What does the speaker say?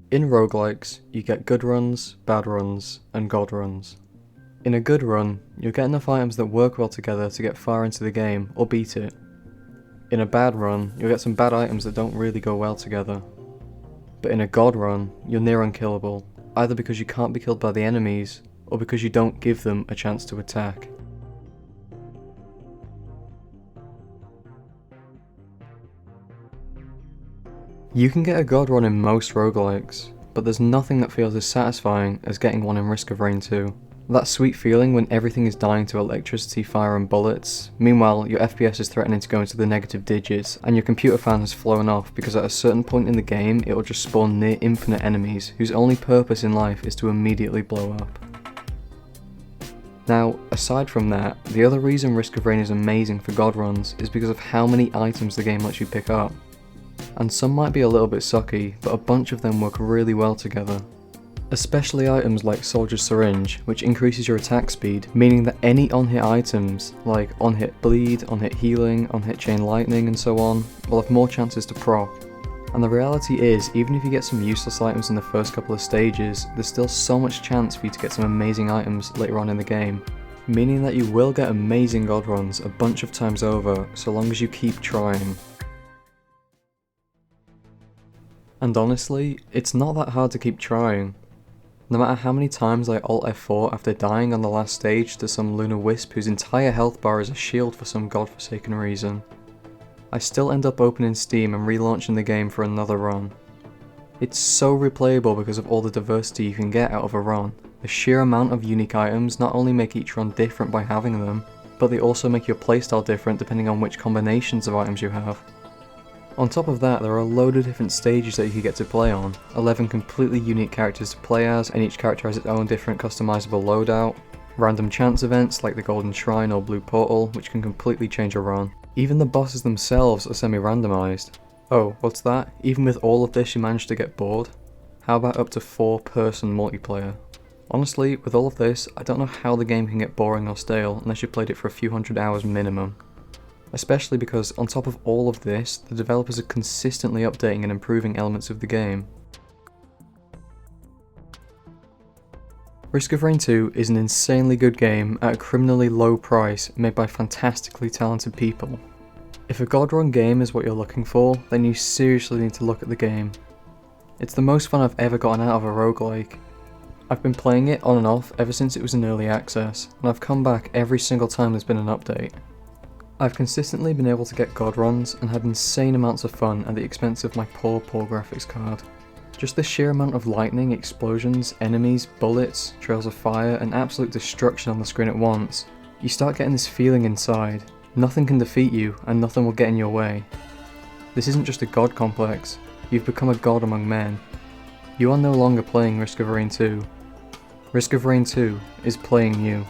In roguelikes, you get good runs, bad runs, and god runs. In a good run, you'll get enough items that work well together to get far into the game, or beat it. In a bad run, you'll get some bad items that don't really go well together. But in a god run, you're near unkillable, either because you can't be killed by the enemies, or because you don't give them a chance to attack. You can get a god run in most roguelikes, but there's nothing that feels as satisfying as getting one in Risk of Rain 2. That sweet feeling when everything is dying to electricity, fire and bullets, meanwhile your FPS is threatening to go into the negative digits, and your computer fan has flown off because at a certain point in the game it will just spawn near infinite enemies whose only purpose in life is to immediately blow up. Now, aside from that, the other reason Risk of Rain is amazing for god runs is because of how many items the game lets you pick up. And some might be a little bit sucky, but a bunch of them work really well together. Especially items like Soldier's Syringe, which increases your attack speed, meaning that any on-hit items, like on-hit bleed, on-hit healing, on-hit chain lightning and so on, will have more chances to proc. And the reality is, even if you get some useless items in the first couple of stages, there's still so much chance for you to get some amazing items later on in the game, meaning that you will get amazing god runs a bunch of times over, so long as you keep trying. And honestly, it's not that hard to keep trying. No matter how many times I Alt F4 after dying on the last stage to some lunar wisp whose entire health bar is a shield for some godforsaken reason, I still end up opening Steam and relaunching the game for another run. It's so replayable because of all the diversity you can get out of a run. The sheer amount of unique items not only make each run different by having them, but they also make your playstyle different depending on which combinations of items you have. On top of that, there are a load of different stages that you can get to play on, 11 completely unique characters to play as, and each character has its own different customizable loadout, random chance events like the Golden Shrine or Blue Portal, which can completely change a run. Even the bosses themselves are semi-randomized. Oh, what's that? Even with all of this you managed to get bored? How about up to 4-person multiplayer? Honestly, with all of this, I don't know how the game can get boring or stale unless you played it for a few hundred hours minimum. Especially because, on top of all of this, the developers are consistently updating and improving elements of the game. Risk of Rain 2 is an insanely good game at a criminally low price made by fantastically talented people. If a god run game is what you're looking for, then you seriously need to look at the game. It's the most fun I've ever gotten out of a roguelike. I've been playing it on and off ever since it was in early access, and I've come back every single time there's been an update. I've consistently been able to get god runs and had insane amounts of fun at the expense of my poor graphics card. Just the sheer amount of lightning, explosions, enemies, bullets, trails of fire, and absolute destruction on the screen at once, you start getting this feeling inside. Nothing can defeat you, and nothing will get in your way. This isn't just a god complex, you've become a god among men. You are no longer playing Risk of Rain 2. Risk of Rain 2 is playing you.